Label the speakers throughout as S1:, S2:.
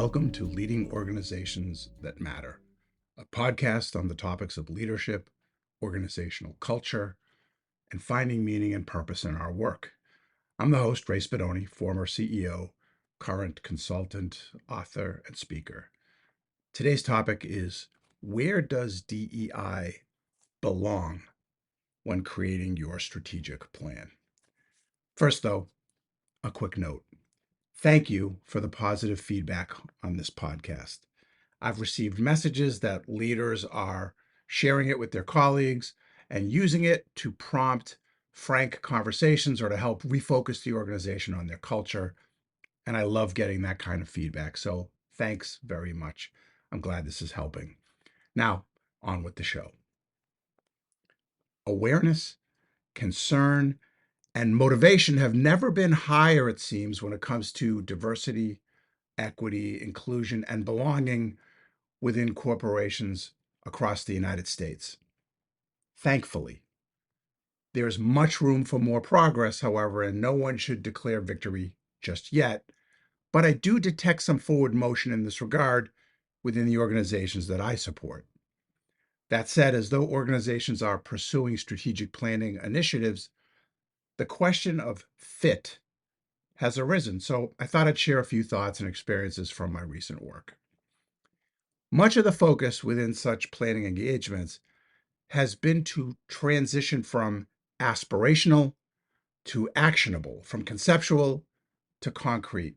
S1: Welcome to Leading Organizations That Matter, a podcast on the topics of leadership, organizational culture, and finding meaning and purpose in our work. I'm the host, Ray Spadoni, former CEO, current consultant, author, and speaker. Today's topic is, where does DEI belong when creating your strategic plan? First, though, a quick note. Thank you for the positive feedback on this podcast. I've received messages that leaders are sharing it with their colleagues and using it to prompt frank conversations or to help refocus the organization on their culture. And I love getting that kind of feedback. So thanks very much. I'm glad this is helping. Now, on with the show. Awareness, concern, and motivation have never been higher, it seems, when it comes to diversity, equity, inclusion, and belonging within corporations across the United States. Thankfully, there's much room for more progress, however, and no one should declare victory just yet. But I do detect some forward motion in this regard within the organizations that I support. That said, as though organizations are pursuing strategic planning initiatives, the question of fit has arisen. So I thought I'd share a few thoughts and experiences from my recent work. Much of the focus within such planning engagements has been to transition from aspirational to actionable, from conceptual to concrete.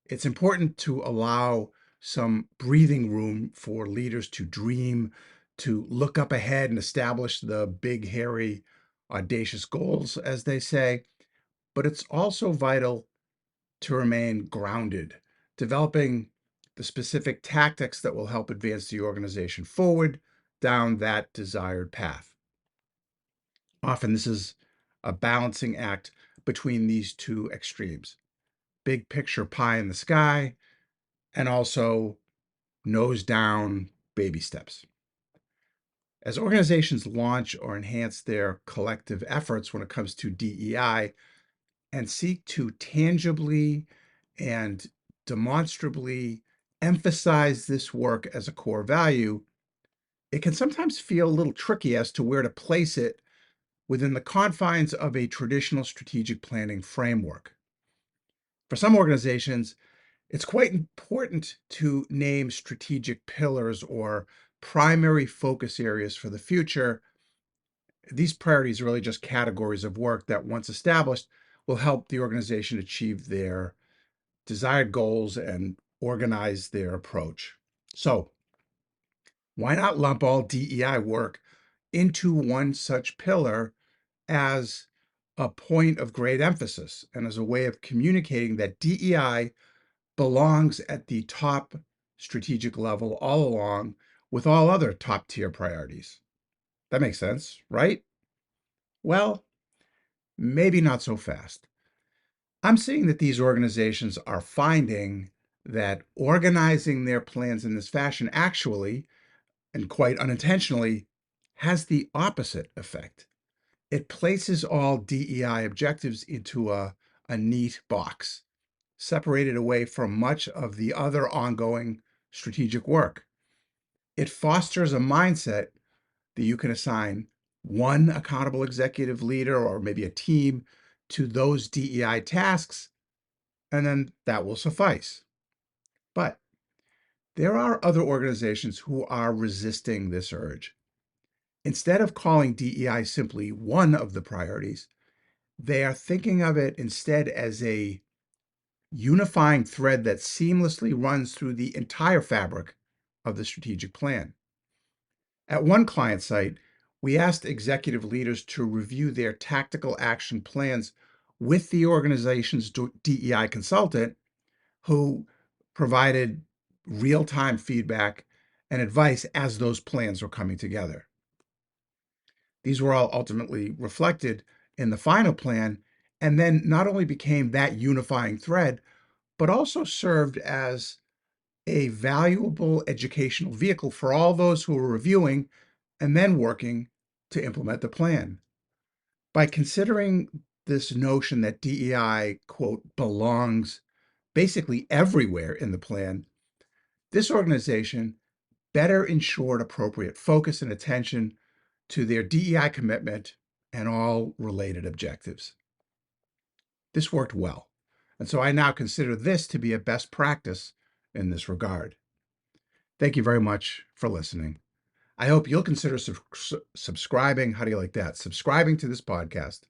S1: It's important to allow some breathing room for leaders to dream, to look up ahead and establish the big, hairy, audacious goals, as they say. But it's also vital to remain grounded, developing the specific tactics that will help advance the organization forward down that desired path. Often this is a balancing act between these two extremes: big picture pie in the sky, and also nose down baby steps. As organizations launch or enhance their collective efforts when it comes to DEI and seek to tangibly and demonstrably emphasize this work as a core value, it can sometimes feel a little tricky as to where to place it within the confines of a traditional strategic planning framework. For some organizations, it's quite important to name strategic pillars or primary focus areas for the future. These priorities are really just categories of work that, once established, will help the organization achieve their desired goals and organize their approach. So, why not lump all DEI work into one such pillar as a point of great emphasis and as a way of communicating that DEI belongs at the top strategic level all along with all other top tier priorities? That makes sense, right? Well, maybe not so fast. I'm seeing that these organizations are finding that organizing their plans in this fashion actually, and quite unintentionally, has the opposite effect. It places all DEI objectives into a neat box, separated away from much of the other ongoing strategic work. It fosters a mindset that you can assign one accountable executive leader or maybe a team to those DEI tasks, and then that will suffice. But there are other organizations who are resisting this urge. Instead of calling DEI simply one of the priorities, they are thinking of it instead as a unifying thread that seamlessly runs through the entire fabric of the strategic plan. At one client site, we asked executive leaders to review their tactical action plans with the organization's DEI consultant, who provided real-time feedback and advice as those plans were coming together. These were all ultimately reflected in the final plan, and then not only became that unifying thread, but also served as a valuable educational vehicle for all those who were reviewing and then working to implement the plan. By considering this notion that DEI, quote, belongs basically everywhere in the plan, This organization better ensured appropriate focus and attention to their DEI commitment and all related objectives. This worked well, and so I now consider this to be a best practice in this regard. Thank you very much for listening. I hope you'll consider subscribing. How do you like that? Subscribing to this podcast,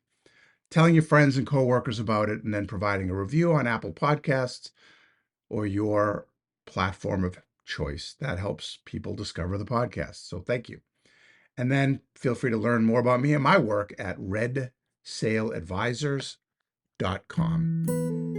S1: telling your friends and coworkers about it, and then providing a review on Apple Podcasts or your platform of choice. That helps people discover the podcast. So thank you. And then feel free to learn more about me and my work at redsail.advisors.com.